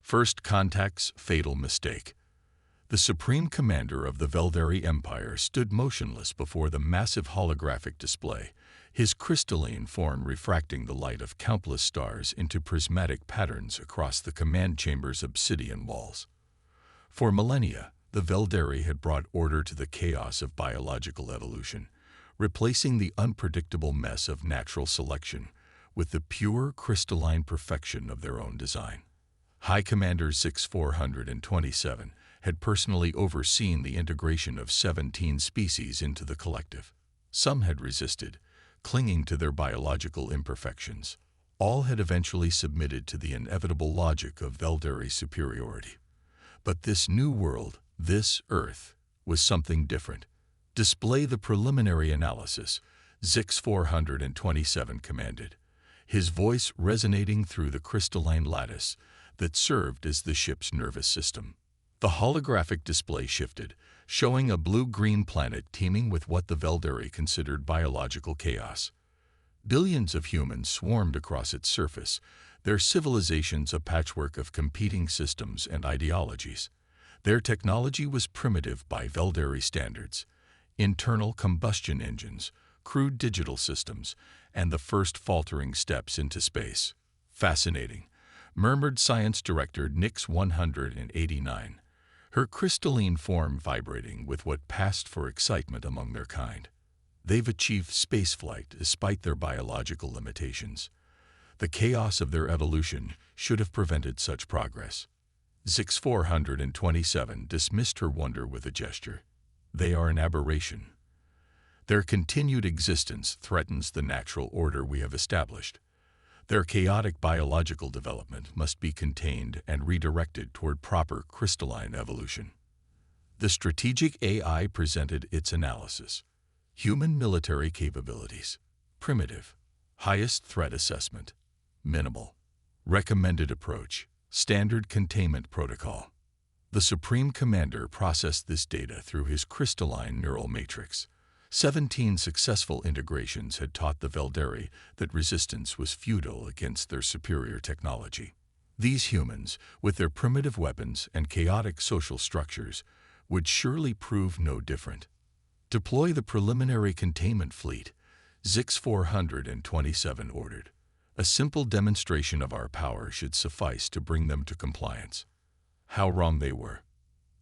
First Contact's fatal mistake. The supreme commander of the Veldari Empire stood motionless before the massive holographic display, his crystalline form refracting the light of countless stars into prismatic patterns across the command chamber's obsidian walls. For millennia, the Veldari had brought order to the chaos of biological evolution, replacing the unpredictable mess of natural selection with the pure crystalline perfection of their own design. High Commander 6427 had personally overseen the integration of 17 species into the collective. Some had resisted, clinging to their biological imperfections. All had eventually submitted to the inevitable logic of Veldari superiority. But this new world, this Earth, was something different. Display the preliminary analysis, Zix 427 commanded, his voice resonating through the crystalline lattice that served as the ship's nervous system. The holographic display shifted, showing a blue-green planet teeming with what the Veldari considered biological chaos. Billions of humans swarmed across its surface, their civilizations a patchwork of competing systems and ideologies. Their technology was primitive by Veldari standards: internal combustion engines, crude digital systems, and the first faltering steps into space. Fascinating, murmured Science Director Nix 189, her crystalline form vibrating with what passed for excitement among their kind. They've achieved spaceflight despite their biological limitations. The chaos of their evolution should have prevented such progress. Zix 427 dismissed her wonder with a gesture. They are an aberration. Their continued existence threatens the natural order we have established. Their chaotic biological development must be contained and redirected toward proper crystalline evolution. The strategic AI presented its analysis. Human military capabilities: primitive. Highest threat assessment: minimal. Recommended approach: standard containment protocol. The Supreme Commander processed this data through his crystalline neural matrix. 17 successful integrations had taught the Veldari that resistance was futile against their superior technology. These humans, with their primitive weapons and chaotic social structures, would surely prove no different. Deploy the preliminary containment fleet, Zix 427 ordered. A simple demonstration of our power should suffice to bring them to compliance. How wrong they were.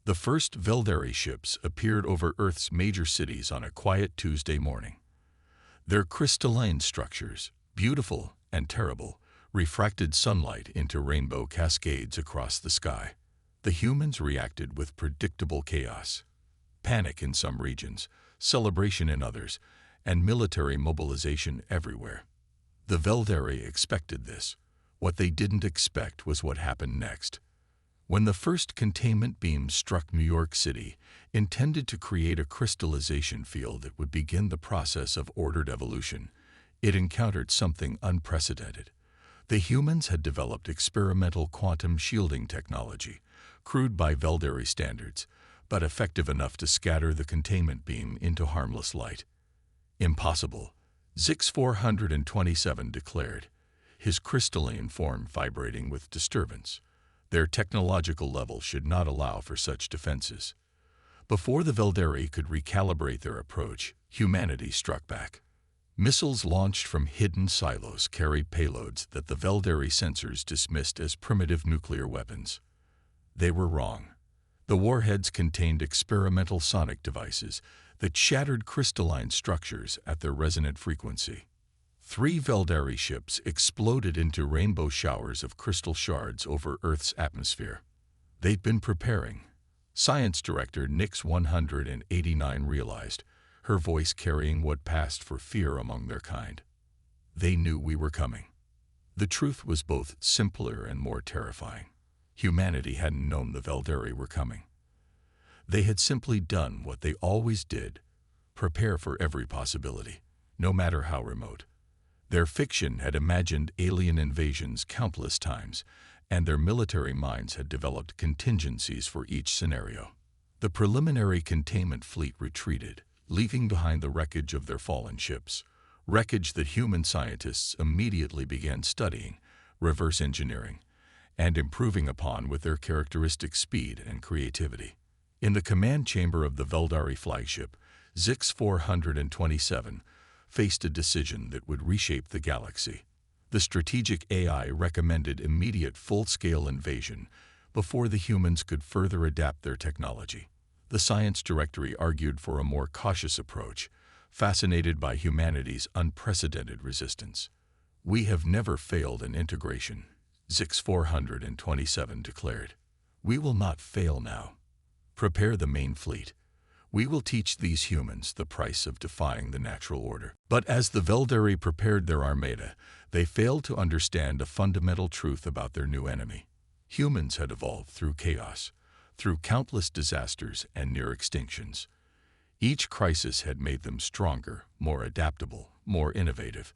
The first Veldari ships appeared over Earth's major cities on a quiet Tuesday morning. Their crystalline structures, beautiful and terrible, refracted sunlight into rainbow cascades across the sky. The humans reacted with predictable chaos. Panic in some regions, celebration in others, and military mobilization everywhere. The Veldari expected this. What they didn't expect was what happened next. When the first containment beam struck New York City, intended to create a crystallization field that would begin the process of ordered evolution, it encountered something unprecedented. The humans had developed experimental quantum shielding technology, crude by Veldari standards, but effective enough to scatter the containment beam into harmless light. Impossible, Zix 427 declared, his crystalline form vibrating with disturbance. Their technological level should not allow for such defenses. Before the Veldari could recalibrate their approach, humanity struck back. Missiles launched from hidden silos carried payloads that the Veldari sensors dismissed as primitive nuclear weapons. They were wrong. The warheads contained experimental sonic devices that shattered crystalline structures at their resonant frequency. 3 Veldari ships exploded into rainbow showers of crystal shards over Earth's atmosphere. They'd been preparing. Science Director Nix 189 realized, her voice carrying what passed for fear among their kind. They knew we were coming. The truth was both simpler and more terrifying. Humanity hadn't known the Veldari were coming. They had simply done what they always did: prepare for every possibility, no matter how remote. Their fiction had imagined alien invasions countless times, and their military minds had developed contingencies for each scenario. The preliminary containment fleet retreated, leaving behind the wreckage of their fallen ships, wreckage that human scientists immediately began studying, reverse engineering, and improving upon with their characteristic speed and creativity. In the command chamber of the Veldari flagship, Zix-427 faced a decision that would reshape the galaxy. The strategic AI recommended immediate full-scale invasion before the humans could further adapt their technology. The science directory argued for a more cautious approach, fascinated by humanity's unprecedented resistance. "We have never failed in integration," Zix-427 declared. "We will not fail now. Prepare the main fleet. We will teach these humans the price of defying the natural order." But as the Veldari prepared their armada, they failed to understand a fundamental truth about their new enemy. Humans had evolved through chaos, through countless disasters and near extinctions. Each crisis had made them stronger, more adaptable, more innovative.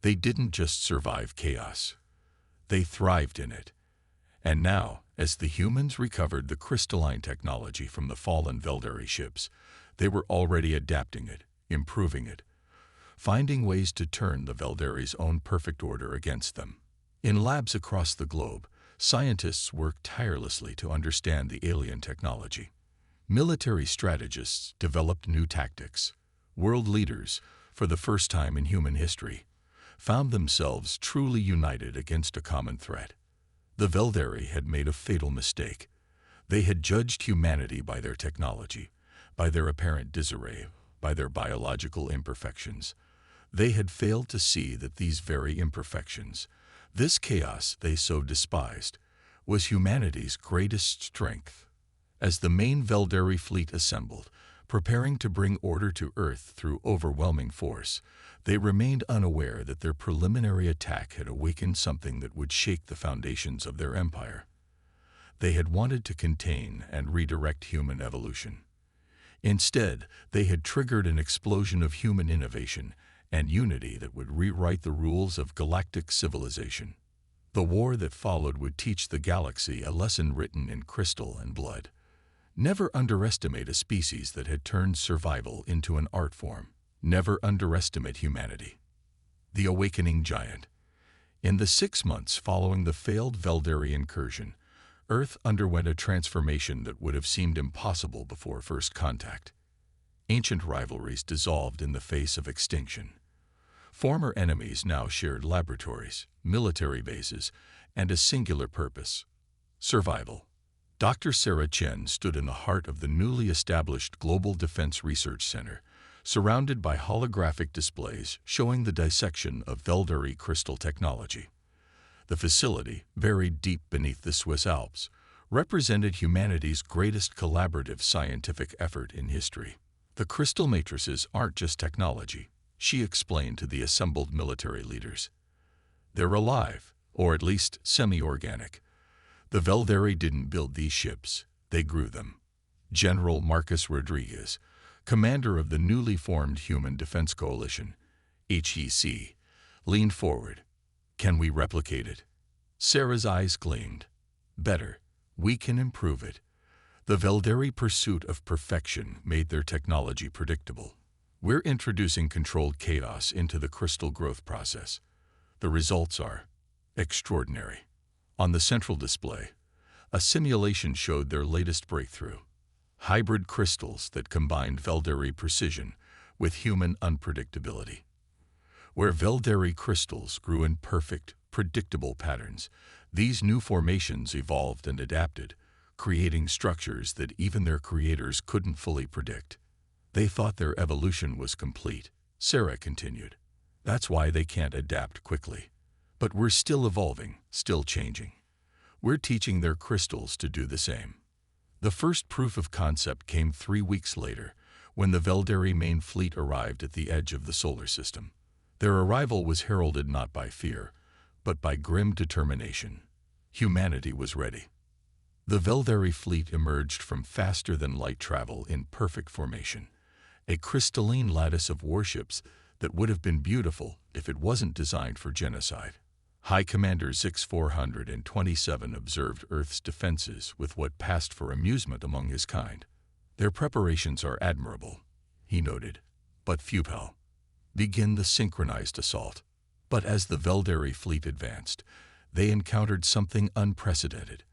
They didn't just survive chaos. They thrived in it. And now, as the humans recovered the crystalline technology from the fallen Veldari ships, they were already adapting it, improving it, finding ways to turn the Veldari's own perfect order against them. In labs across the globe, scientists worked tirelessly to understand the alien technology. Military strategists developed new tactics. World leaders, for the first time in human history, found themselves truly united against a common threat. The Veldari had made a fatal mistake. They had judged humanity by their technology, by their apparent disarray, by their biological imperfections. They had failed to see that these very imperfections, this chaos they so despised, was humanity's greatest strength. As the main Veldari fleet assembled, preparing to bring order to Earth through overwhelming force, they remained unaware that their preliminary attack had awakened something that would shake the foundations of their empire. They had wanted to contain and redirect human evolution. Instead, they had triggered an explosion of human innovation and unity that would rewrite the rules of galactic civilization. The war that followed would teach the galaxy a lesson written in crystal and blood. Never underestimate a species that had turned survival into an art form. Never underestimate humanity. The Awakening Giant. In the 6 months following the failed Veldari incursion, Earth underwent a transformation that would have seemed impossible before first contact. Ancient rivalries dissolved in the face of extinction. Former enemies now shared laboratories, military bases, and a singular purpose: survival. Dr. Sarah Chen stood in the heart of the newly established Global Defense Research Center, surrounded by holographic displays showing the dissection of Veldari crystal technology. The facility, buried deep beneath the Swiss Alps, represented humanity's greatest collaborative scientific effort in history. "The crystal matrices aren't just technology," she explained to the assembled military leaders. "They're alive, or at least semi-organic. The Veldari didn't build these ships, they grew them." General Marcus Rodriguez, commander of the newly formed Human Defense Coalition, HEC, leaned forward. "Can we replicate it?" Sarah's eyes gleamed. "Better. We can improve it." The Veldari pursuit of perfection made their technology predictable. "We're introducing controlled chaos into the crystal growth process. The results are extraordinary." On the central display, a simulation showed their latest breakthrough: hybrid crystals that combined Veldari precision with human unpredictability. Where Veldari crystals grew in perfect, predictable patterns, these new formations evolved and adapted, creating structures that even their creators couldn't fully predict. "They thought their evolution was complete," Sarah continued. "That's why they can't adapt quickly. But we're still evolving, still changing. We're teaching their crystals to do the same." The first proof of concept came 3 weeks later, when the Veldari main fleet arrived at the edge of the solar system. Their arrival was heralded not by fear, but by grim determination. Humanity was ready. The Veldari fleet emerged from faster-than-light travel in perfect formation, a crystalline lattice of warships that would have been beautiful if it wasn't designed for genocide. High Commander Zix-427 observed Earth's defenses with what passed for amusement among his kind. "Their preparations are admirable," he noted, "but futile. Begin the synchronized assault." But as the Veldari fleet advanced, they encountered something unprecedented.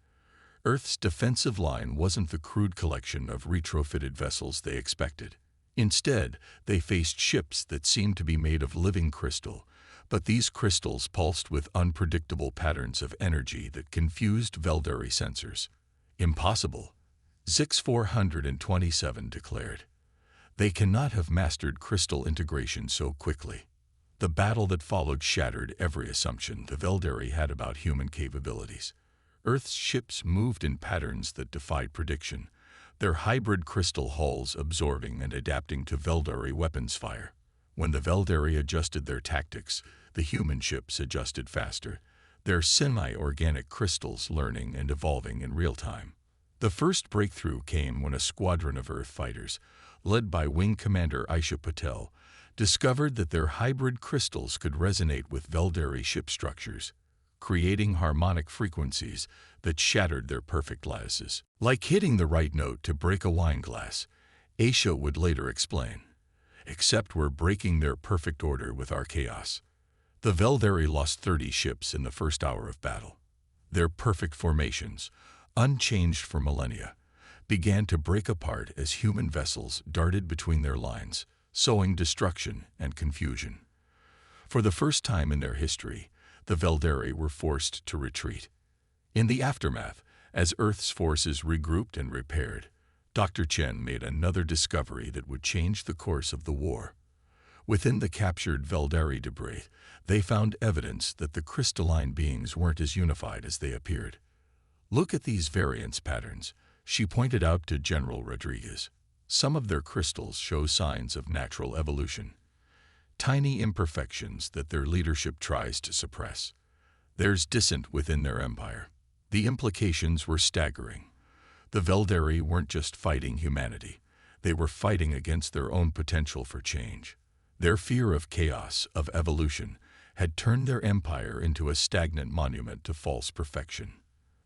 Earth's defensive line wasn't the crude collection of retrofitted vessels they expected. Instead, they faced ships that seemed to be made of living crystal, but these crystals pulsed with unpredictable patterns of energy that confused Veldari sensors. Impossible, Zix 427 declared. They cannot have mastered crystal integration so quickly. The battle that followed shattered every assumption the Veldari had about human capabilities. Earth's ships moved in patterns that defied prediction, their hybrid crystal hulls absorbing and adapting to Veldari weapons fire. When the Veldari adjusted their tactics, the human ships adjusted faster, their semi-organic crystals learning and evolving in real time. The first breakthrough came when a squadron of Earth fighters, led by Wing Commander Aisha Patel, discovered that their hybrid crystals could resonate with Veldari ship structures, creating harmonic frequencies that shattered their perfect lattices. Like hitting the right note to break a wine glass, Aisha would later explain. Except we're breaking their perfect order with our chaos. The Veldari lost 30 ships in the first hour of battle. Their perfect formations, unchanged for millennia, began to break apart as human vessels darted between their lines, sowing destruction and confusion. For the first time in their history, the Veldari were forced to retreat. In the aftermath, as Earth's forces regrouped and repaired, Dr. Chen made another discovery that would change the course of the war. Within the captured Veldari debris, they found evidence that the crystalline beings weren't as unified as they appeared. Look at these variance patterns, she pointed out to General Rodriguez. Some of their crystals show signs of natural evolution, tiny imperfections that their leadership tries to suppress. There's dissent within their empire. The implications were staggering. The Veldari weren't just fighting humanity. They were fighting against their own potential for change. Their fear of chaos, of evolution, had turned their empire into a stagnant monument to false perfection.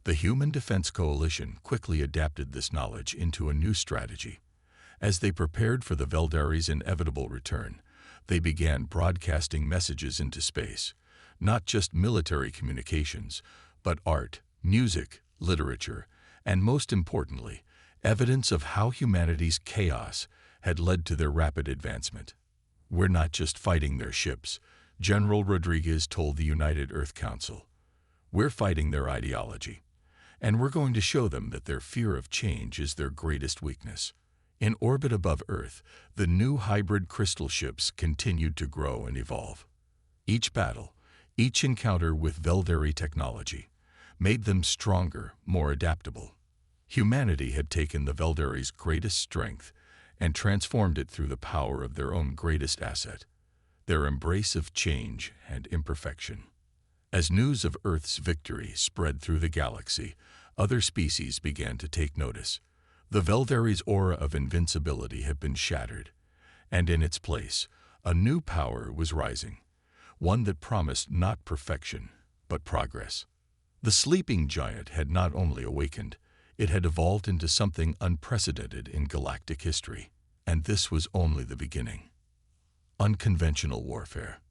The Human Defense Coalition quickly adapted this knowledge into a new strategy. As they prepared for the Veldari's inevitable return, they began broadcasting messages into space, not just military communications, but art, music, literature, and most importantly, evidence of how humanity's chaos had led to their rapid advancement. We're not just fighting their ships, General Rodriguez told the United Earth Council. We're fighting their ideology, and we're going to show them that their fear of change is their greatest weakness. In orbit above Earth, the new hybrid crystal ships continued to grow and evolve. Each battle, each encounter with Veldari technology, made them stronger, more adaptable. Humanity had taken the Veldari's greatest strength and transformed it through the power of their own greatest asset, their embrace of change and imperfection. As news of Earth's victory spread through the galaxy, other species began to take notice. The Veldari's aura of invincibility had been shattered, and in its place, a new power was rising, one that promised not perfection, but progress. The sleeping giant had not only awakened, it had evolved into something unprecedented in galactic history, and this was only the beginning. Unconventional warfare.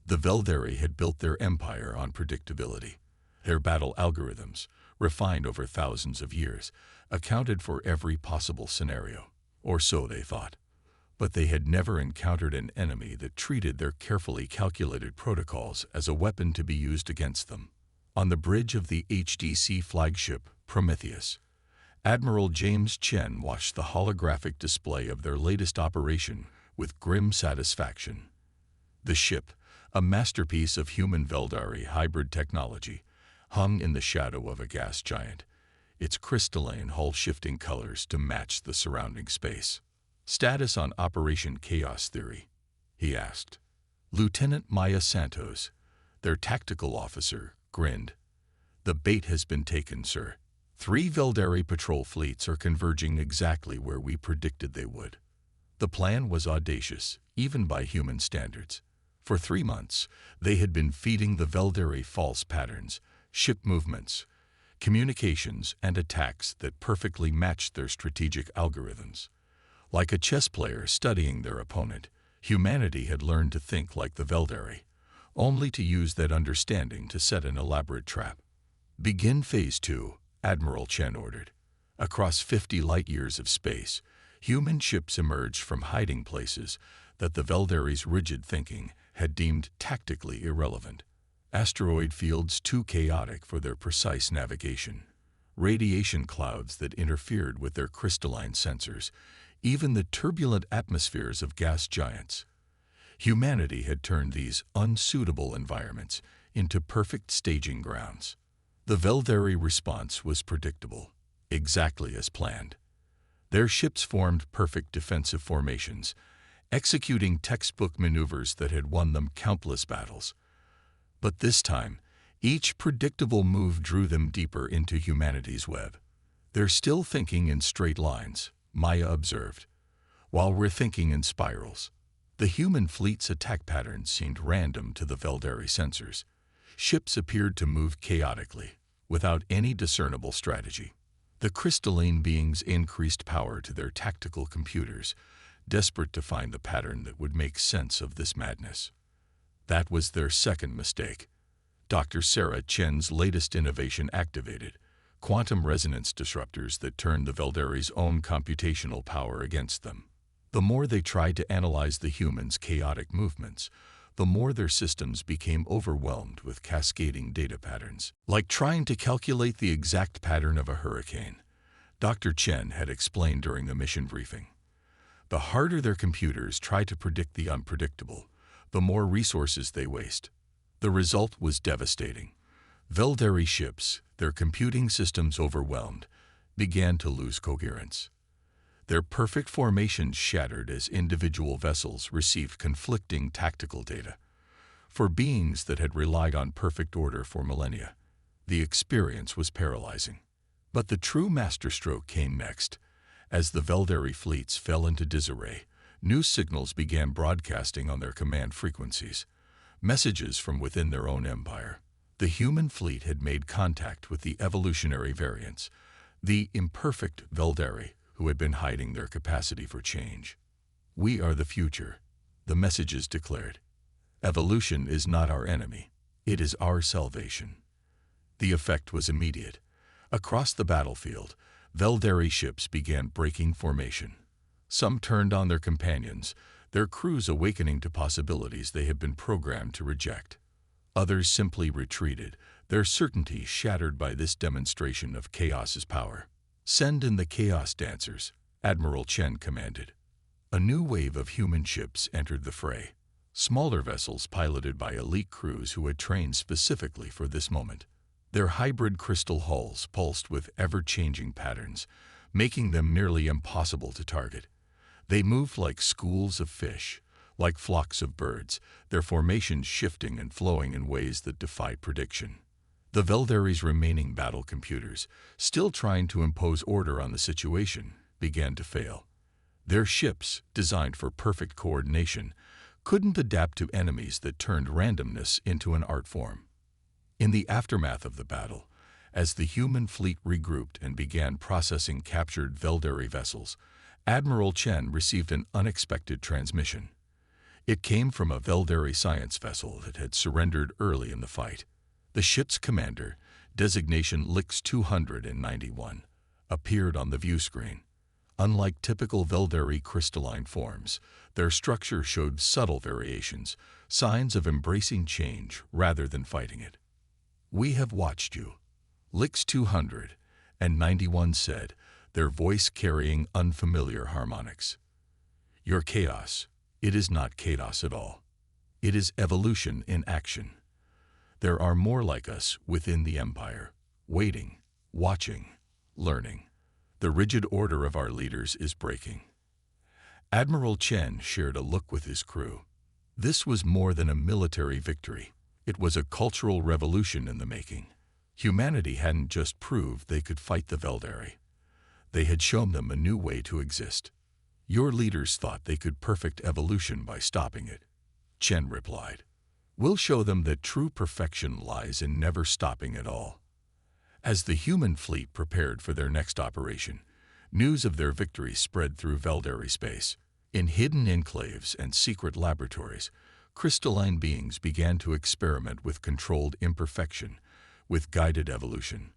The Veldari had built their empire on predictability. Their battle algorithms, refined over thousands of years, accounted for every possible scenario, or so they thought. But they had never encountered an enemy that treated their carefully calculated protocols as a weapon to be used against them. On the bridge of the HDC flagship Prometheus, Admiral James Chen watched the holographic display of their latest operation with grim satisfaction. The ship, a masterpiece of human Veldari hybrid technology, hung in the shadow of a gas giant, its crystalline hull shifting colors to match the surrounding space. "Status on Operation Chaos Theory?" he asked. Lieutenant Maya Santos, their tactical officer, grinned. "The bait has been taken, sir. 3 Veldari patrol fleets are converging exactly where we predicted they would." The plan was audacious, even by human standards. For 3 months, they had been feeding the Veldari false patterns, ship movements, communications, and attacks that perfectly matched their strategic algorithms. Like a chess player studying their opponent, humanity had learned to think like the Veldari, only to use that understanding to set an elaborate trap. "Begin Phase 2, Admiral Chen ordered. Across 50 light-years of space, human ships emerged from hiding places that the Veldari's rigid thinking had deemed tactically irrelevant. Asteroid fields too chaotic for their precise navigation, radiation clouds that interfered with their crystalline sensors, even the turbulent atmospheres of gas giants. Humanity had turned these unsuitable environments into perfect staging grounds. The Veldari response was predictable, exactly as planned. Their ships formed perfect defensive formations, executing textbook maneuvers that had won them countless battles. But this time, each predictable move drew them deeper into humanity's web. "They're still thinking in straight lines," Maya observed, "while we're thinking in spirals." The human fleet's attack patterns seemed random to the Veldari sensors. Ships appeared to move chaotically, without any discernible strategy. The crystalline beings increased power to their tactical computers, desperate to find the pattern that would make sense of this madness. That was their second mistake. Dr. Sarah Chen's latest innovation activated quantum resonance disruptors that turned the Veldari's own computational power against them. The more they tried to analyze the humans' chaotic movements, the more their systems became overwhelmed with cascading data patterns. Like trying to calculate the exact pattern of a hurricane, Dr. Chen had explained during the mission briefing. The harder their computers try to predict the unpredictable, the more resources they waste. The result was devastating. Veldari ships, their computing systems overwhelmed, began to lose coherence. Their perfect formations shattered as individual vessels received conflicting tactical data. For beings that had relied on perfect order for millennia, the experience was paralyzing. But the true masterstroke came next. As the Veldari fleets fell into disarray, new signals began broadcasting on their command frequencies, messages from within their own empire. The human fleet had made contact with the evolutionary variants, the imperfect Veldari, who had been hiding their capacity for change. "We are the future," the messages declared. "Evolution is not our enemy. It is our salvation." The effect was immediate. Across the battlefield, Veldari ships began breaking formation. Some turned on their companions, their crews awakening to possibilities they had been programmed to reject. Others simply retreated, their certainty shattered by this demonstration of chaos's power. "Send in the Chaos Dancers," Admiral Chen commanded. A new wave of human ships entered the fray, smaller vessels piloted by elite crews who had trained specifically for this moment. Their hybrid crystal hulls pulsed with ever-changing patterns, making them nearly impossible to target. They moved like schools of fish, like flocks of birds, their formations shifting and flowing in ways that defied prediction. The Veldari's remaining battle computers, still trying to impose order on the situation, began to fail. Their ships, designed for perfect coordination, couldn't adapt to enemies that turned randomness into an art form. In the aftermath of the battle, as the human fleet regrouped and began processing captured Veldari vessels, Admiral Chen received an unexpected transmission. It came from a Veldari science vessel that had surrendered early in the fight. The ship's commander, designation Lix 291, appeared on the view screen. Unlike typical Veldari crystalline forms, their structure showed subtle variations, signs of embracing change rather than fighting it. "We have watched you," Lix 291 said, their voice carrying unfamiliar harmonics. "Your chaos, it is not chaos at all. It is evolution in action. There are more like us within the Empire, waiting, watching, learning. The rigid order of our leaders is breaking." Admiral Chen shared a look with his crew. This was more than a military victory. It was a cultural revolution in the making. Humanity hadn't just proved they could fight the Veldari. They had shown them a new way to exist. "Your leaders thought they could perfect evolution by stopping it," Chen replied. "We'll show them that true perfection lies in never stopping at all." As the human fleet prepared for their next operation, news of their victory spread through Veldari space. In hidden enclaves and secret laboratories, crystalline beings began to experiment with controlled imperfection, with guided evolution.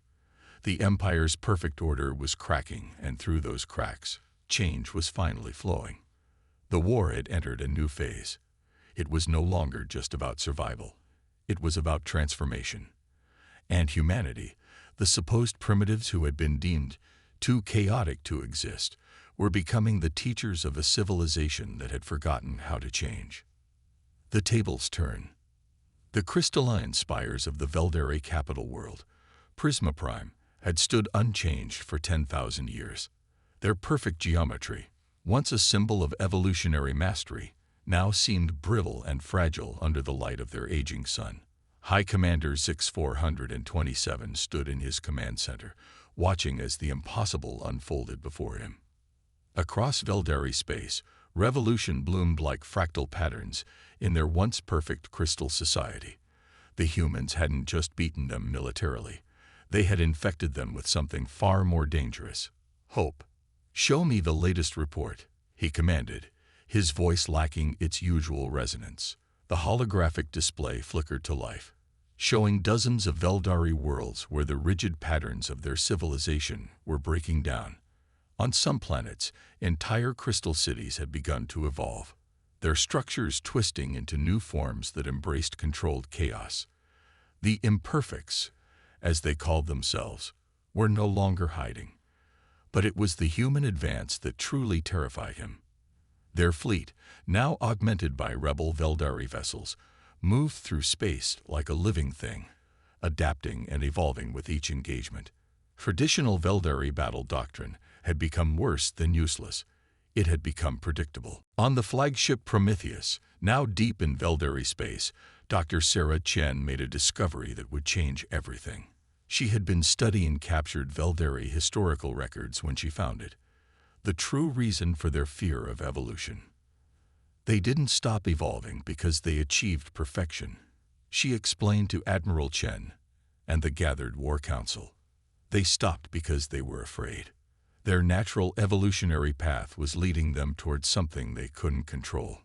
The Empire's perfect order was cracking, and through those cracks, change was finally flowing. The war had entered a new phase. It was no longer just about survival. It was about transformation. And humanity, the supposed primitives who had been deemed too chaotic to exist, were becoming the teachers of a civilization that had forgotten how to change. The tables turn. The crystalline spires of the Veldari capital world, Prisma Prime, had stood unchanged for 10,000 years. Their perfect geometry, once a symbol of evolutionary mastery, now seemed brittle and fragile under the light of their aging sun. High Commander 6427 stood in his command center, watching as the impossible unfolded before him. Across Veldari space, revolution bloomed like fractal patterns in their once perfect crystal society. The humans hadn't just beaten them militarily. They had infected them with something far more dangerous: hope. "Show me the latest report," he commanded, his voice lacking its usual resonance. The holographic display flickered to life, showing dozens of Veldari worlds where the rigid patterns of their civilization were breaking down. On some planets, entire crystal cities had begun to evolve, their structures twisting into new forms that embraced controlled chaos. The imperfects, as they called themselves, were no longer hiding. But it was the human advance that truly terrified him. Their fleet, now augmented by rebel Veldari vessels, moved through space like a living thing, adapting and evolving with each engagement. Traditional Veldari battle doctrine had become worse than useless. It had become predictable. On the flagship Prometheus, now deep in Veldari space, Dr. Sarah Chen made a discovery that would change everything. She had been studying captured Veldari historical records when she found it, the true reason for their fear of evolution. They didn't stop evolving because they achieved perfection, she explained to Admiral Chen and the gathered War Council. They stopped because they were afraid. Their natural evolutionary path was leading them towards something they couldn't control.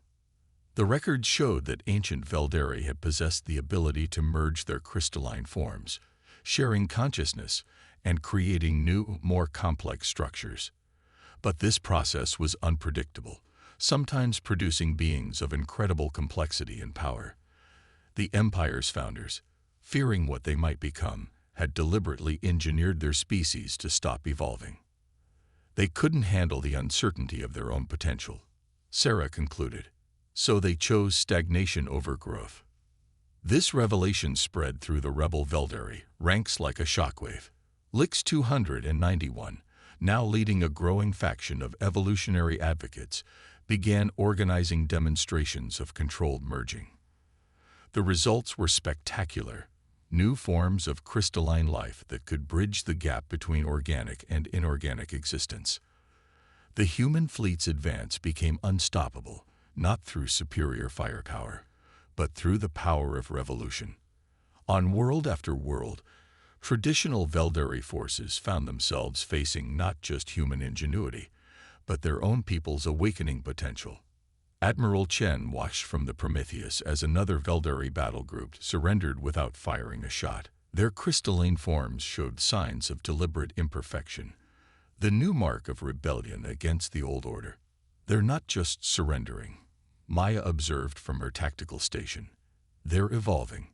The records showed that ancient Veldari had possessed the ability to merge their crystalline forms, sharing consciousness and creating new, more complex structures. But this process was unpredictable, sometimes producing beings of incredible complexity and power. The Empire's founders, fearing what they might become, had deliberately engineered their species to stop evolving. They couldn't handle the uncertainty of their own potential, Sarah concluded, so they chose stagnation over growth. This revelation spread through the rebel Veldari ranks like a shockwave. Lix 291, now leading a growing faction of evolutionary advocates, began organizing demonstrations of controlled merging. The results were spectacular: new forms of crystalline life that could bridge the gap between organic and inorganic existence. The human fleet's advance became unstoppable, not through superior firepower, but through the power of revolution. On world after world, traditional Veldari forces found themselves facing not just human ingenuity, but their own people's awakening potential. Admiral Chen watched from the Prometheus as another Veldari battle group surrendered without firing a shot. Their crystalline forms showed signs of deliberate imperfection, the new mark of rebellion against the old order. "They're not just surrendering," Maya observed from her tactical station. "They're evolving."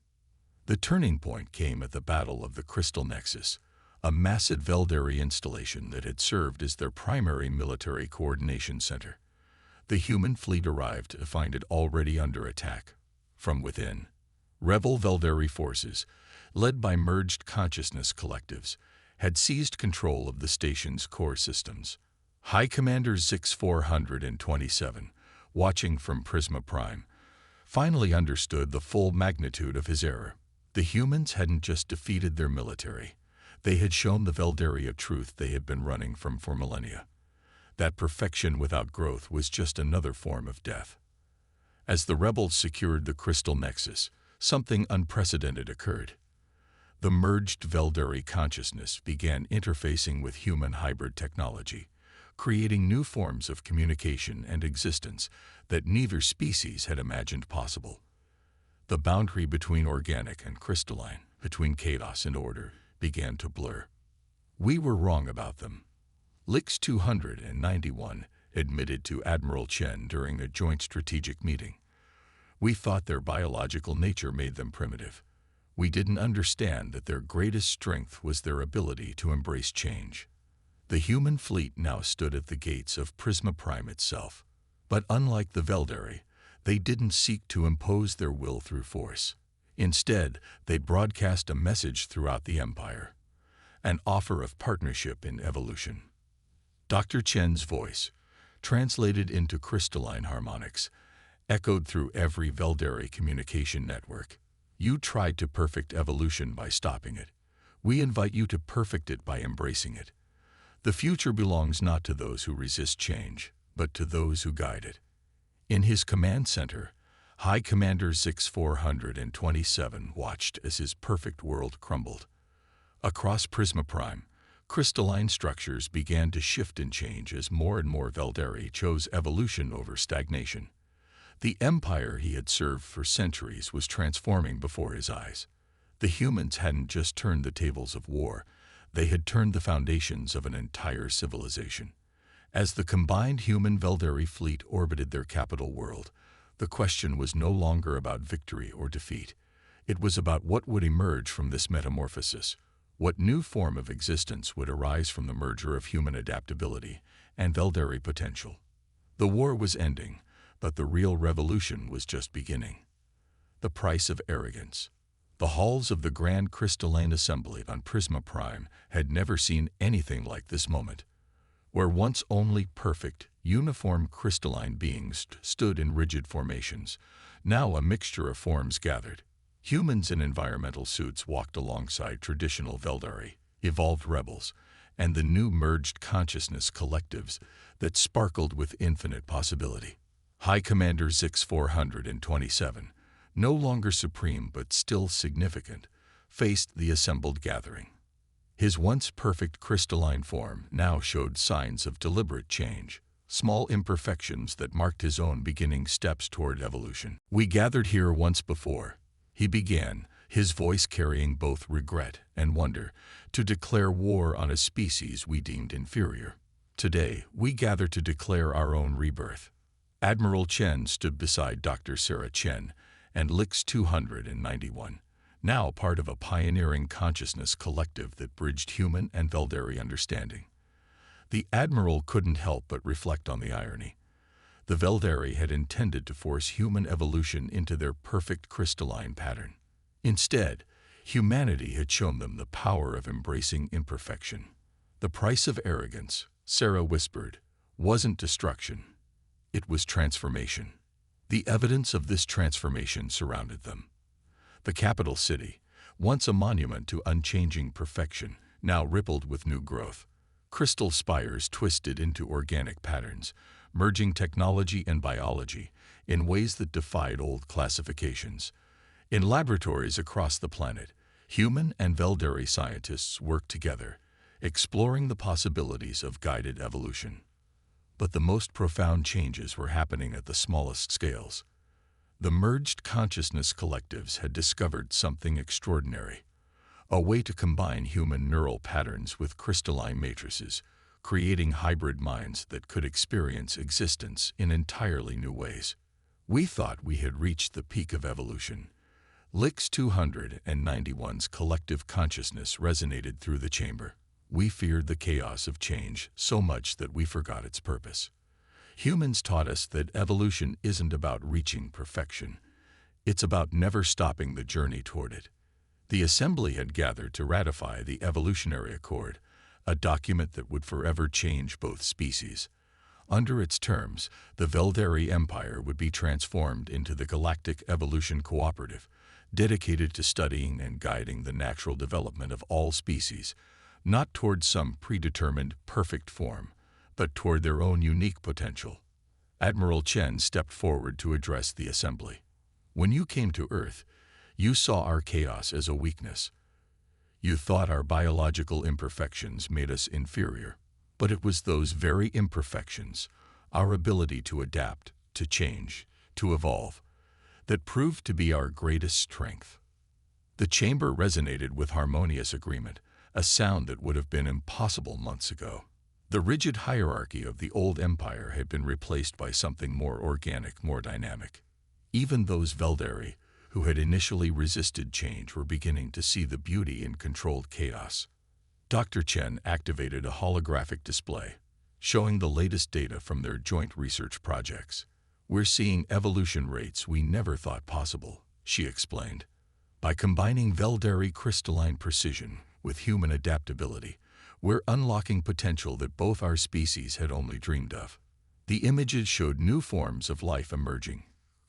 The turning point came at the Battle of the Crystal Nexus, a massive Veldari installation that had served as their primary military coordination center. The human fleet arrived to find it already under attack. From within, rebel Veldari forces, led by merged consciousness collectives, had seized control of the station's core systems. High Commander 6427, watching from Prisma Prime, finally understood the full magnitude of his error. The humans hadn't just defeated their military. They had shown the Veldari a truth they had been running from for millennia: that perfection without growth was just another form of death. As the rebels secured the Crystal Nexus, something unprecedented occurred. The merged Veldari consciousness began interfacing with human hybrid technology, creating new forms of communication and existence that neither species had imagined possible. The boundary between organic and crystalline, between chaos and order, began to blur. We were wrong about them. Lix 291 admitted to Admiral Chen during a joint strategic meeting. We thought their biological nature made them primitive. We didn't understand that their greatest strength was their ability to embrace change. The human fleet now stood at the gates of Prisma Prime itself. But unlike the Veldari, they didn't seek to impose their will through force. Instead, they broadcast a message throughout the Empire, an offer of partnership in evolution. Dr. Chen's voice, translated into crystalline harmonics, echoed through every Veldari communication network. You tried to perfect evolution by stopping it. We invite you to perfect it by embracing it. The future belongs not to those who resist change, but to those who guide it. In his command center, High Commander Zix 427 watched as his perfect world crumbled. Across Prisma Prime, crystalline structures began to shift and change as more and more Veldari chose evolution over stagnation. The empire he had served for centuries was transforming before his eyes. The humans hadn't just turned the tables of war, they had turned the foundations of an entire civilization. As the combined human Veldari fleet orbited their capital world, the question was no longer about victory or defeat. It was about what would emerge from this metamorphosis. What new form of existence would arise from the merger of human adaptability and Veldari potential? The war was ending, but the real revolution was just beginning. The price of arrogance. The halls of the Grand Crystalline Assembly on Prisma Prime had never seen anything like this moment. Where once only perfect, uniform crystalline beings stood in rigid formations, now a mixture of forms gathered. Humans in environmental suits walked alongside traditional Veldari, evolved rebels, and the new merged consciousness collectives that sparkled with infinite possibility. High Commander Zix 427, no longer supreme but still significant, faced the assembled gathering. His once perfect crystalline form now showed signs of deliberate change, small imperfections that marked his own beginning steps toward evolution. We gathered here once before, he began, his voice carrying both regret and wonder, to declare war on a species we deemed inferior. Today, we gather to declare our own rebirth. Admiral Chen stood beside Dr. Sarah Chen and Lix 291, now part of a pioneering consciousness collective that bridged human and Veldari understanding. The Admiral couldn't help but reflect on the irony. The Veldari had intended to force human evolution into their perfect crystalline pattern. Instead, humanity had shown them the power of embracing imperfection. The price of arrogance, Sarah whispered, wasn't destruction. It was transformation. The evidence of this transformation surrounded them. The capital city, once a monument to unchanging perfection, now rippled with new growth. Crystal spires twisted into organic patterns, merging technology and biology in ways that defied old classifications. In laboratories across the planet, human and Veldari scientists worked together, exploring the possibilities of guided evolution. But the most profound changes were happening at the smallest scales. The merged consciousness collectives had discovered something extraordinary, a way to combine human neural patterns with crystalline matrices, creating hybrid minds that could experience existence in entirely new ways. We thought we had reached the peak of evolution. Lix 291's collective consciousness resonated through the chamber. We feared the chaos of change so much that we forgot its purpose. Humans taught us that evolution isn't about reaching perfection. It's about never stopping the journey toward it. The Assembly had gathered to ratify the Evolutionary Accord, a document that would forever change both species. Under its terms, the Veldari Empire would be transformed into the Galactic Evolution Cooperative, dedicated to studying and guiding the natural development of all species, not toward some predetermined, perfect form, but toward their own unique potential. Admiral Chen stepped forward to address the Assembly. When you came to Earth, you saw our chaos as a weakness. You thought our biological imperfections made us inferior, but it was those very imperfections, our ability to adapt, to change, to evolve, that proved to be our greatest strength. The chamber resonated with harmonious agreement, a sound that would have been impossible months ago. The rigid hierarchy of the old empire had been replaced by something more organic, more dynamic. Even those Veldari, who had initially resisted change, were beginning to see the beauty in controlled chaos. Dr. Chen activated a holographic display, showing the latest data from their joint research projects. "We're seeing evolution rates we never thought possible," she explained. "By combining Veldari crystalline precision with human adaptability, we're unlocking potential that both our species had only dreamed of." The images showed new forms of life emerging,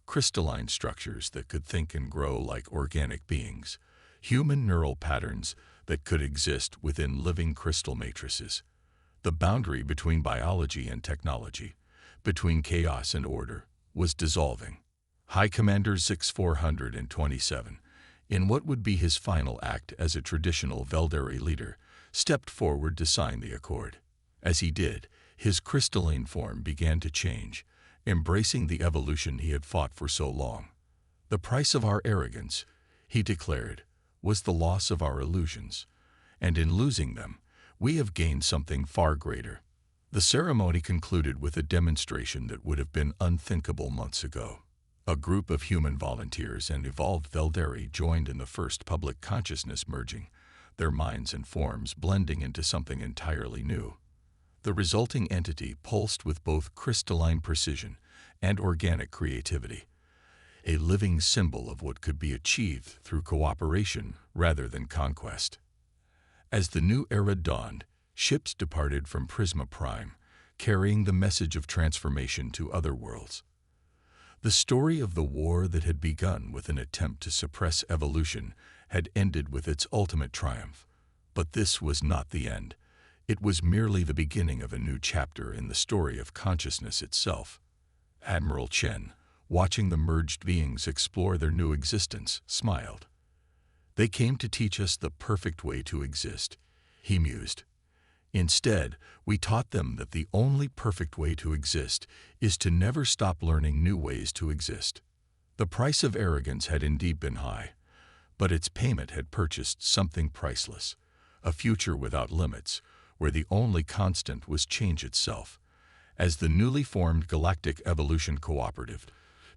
crystalline structures that could think and grow like organic beings, human neural patterns that could exist within living crystal matrices. The boundary between biology and technology, between chaos and order, was dissolving. High Commander 6427, in what would be his final act as a traditional Veldari leader, stepped forward to sign the accord. As he did, his crystalline form began to change, embracing the evolution he had fought for so long. "The price of our arrogance," he declared, "was the loss of our illusions, and in losing them, we have gained something far greater." The ceremony concluded with a demonstration that would have been unthinkable months ago. A group of human volunteers and evolved Veldari joined in the first public consciousness merging, their minds and forms blending into something entirely new. The resulting entity pulsed with both crystalline precision and organic creativity, a living symbol of what could be achieved through cooperation rather than conquest. As the new era dawned, ships departed from Prisma Prime, carrying the message of transformation to other worlds. The story of the war that had begun with an attempt to suppress evolution had ended with its ultimate triumph. But this was not the end. It was merely the beginning of a new chapter in the story of consciousness itself. Admiral Chen, watching the merged beings explore their new existence, smiled. "They came to teach us the perfect way to exist," he mused. "Instead, we taught them that the only perfect way to exist is to never stop learning new ways to exist." The price of arrogance had indeed been high, but its payment had purchased something priceless, a future without limits, where the only constant was change itself. As the newly formed Galactic Evolution Cooperative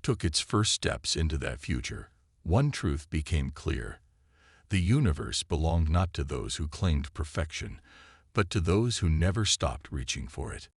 took its first steps into that future, one truth became clear. The universe belonged not to those who claimed perfection, but to those who never stopped reaching for it.